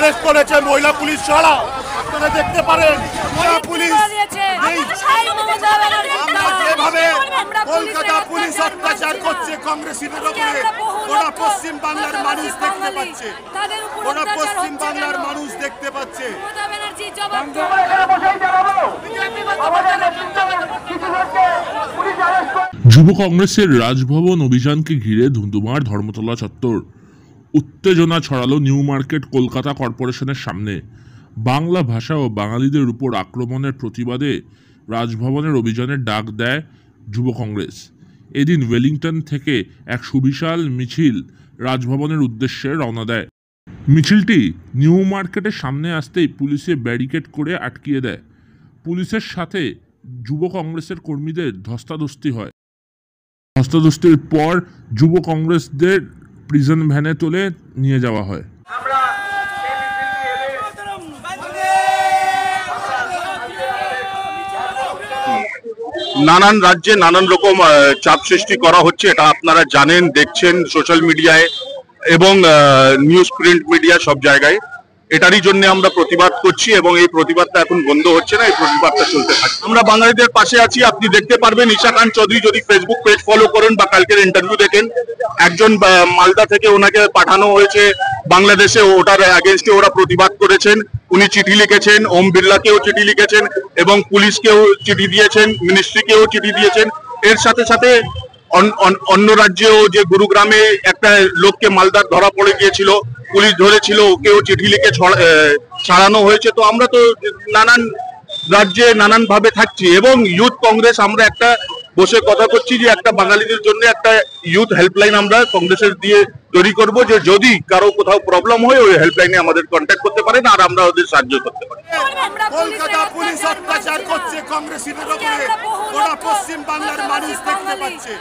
Arrest করেছে মহিলা police ছাড়া। আপনারা দেখতে পারেন পুলিশ যেভাবে কলকাতা পুলিশ অত্যাচার করছে কংগ্রেসীদের উপরে, ওরা পশ্চিম বাংলার মানুষ দেখতে পাচ্ছে, ওরা পশ্চিম বাংলার মানুষ দেখতে পাচ্ছে। যুব কংগ্রেসের রাজভবন অভিযানকে ঘিরে ধুন্ধুমার ধর্মতলা চত্বর। উত্তেজনা ছড়ালো নিউ মার্কেট কলকাতা কর্পোরেশনের সামনে। বাংলা ভাষা ও বাঙালিদের উপর আক্রমণের প্রতিবাদে রাজভবনের অভিযানের ডাক দেয় যুব কংগ্রেস। এদিন ওয়েলিংটন থেকে এক সুবিশাল মিছিল রাজভবনের উদ্দেশ্যে রওনা দেয়। মিছিলটি নিউ মার্কেটের সামনে আসতেই পুলিশে ব্যারিকেড করে আটকিয়ে দেয়। পুলিশের সাথে যুব কংগ্রেসের কর্মীদের ধস্তাধস্তি হয়। ধস্তাধস্তির পর যুব কংগ্রেসদের প্রিজন ভ্যানে তুলে নিয়ে যাওয়া হয়। নানান রাজ্যে নানান রকম চাপ সৃষ্টি করা হচ্ছে, এটা আপনারা জানেন, দেখছেন সোশ্যাল মিডিয়ায় এবং নিউজ প্রিন্ট মিডিয়া সব জায়গায়। এটারই জন্য আমরা প্রতিবাদ করছি এবং এই প্রতিবাদটা এখন বন্ধ হচ্ছে না, এই প্রতিবাদটা চলতে থাকে। আমরা বাঙালিদের পাশে আছি। আপনি দেখতে পারবেন ঈশা খান চৌধুরী যদি ফেসবুক পেজ ফলো করেন বা কালকের ইন্টারভিউ দেখেন, একজন মালদা থেকে ওনাকে পাঠানো হয়েছে বাংলাদেশে, ওটার এগেনস্টে ওরা প্রতিবাদ করেছেন। উনি চিঠি লিখেছেন, ওম বিড়লাকেও চিঠি লিখেছেন এবং পুলিশকেও চিঠি দিয়েছেন, মিনিস্ট্রিকেও চিঠি দিয়েছেন। এর সাথে সাথে অন্য রাজ্যেও যে গুরুগ্রামে একটা লোককে মালদার ধরা পড়ে গিয়েছিল, পুলিশ ধরেছিল, ওকেও চিঠি লিখে ছাড়ানো হয়েছে। তো আমরা তো নানান রাজ্যে নানান ভাবে থাকছি এবং ইউথ কংগ্রেস আমরা একটা বসে কথা করছি যে একটা বাঙালিদের জন্য একটা ইউথ হেল্পলাইন আমরা কংগ্রেসের দিয়ে তৈরি করব, যে যদি কারো কোথাও প্রবলেম হয় ওই হেল্পলাইনে আমাদের কন্ট্যাক্ট করতে পারেন আর আমরা ওদের সাহায্য করতে পারি। কলকাতা পুলিশ অত্যাচার করছে কংগ্রেসীদের উপরে, ওরা পশ্চিম বাংলার মানুষ দেখতে পাচ্ছে,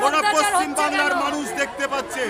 ওরা পশ্চিম বাংলার মানুষ দেখতে পাচ্ছে।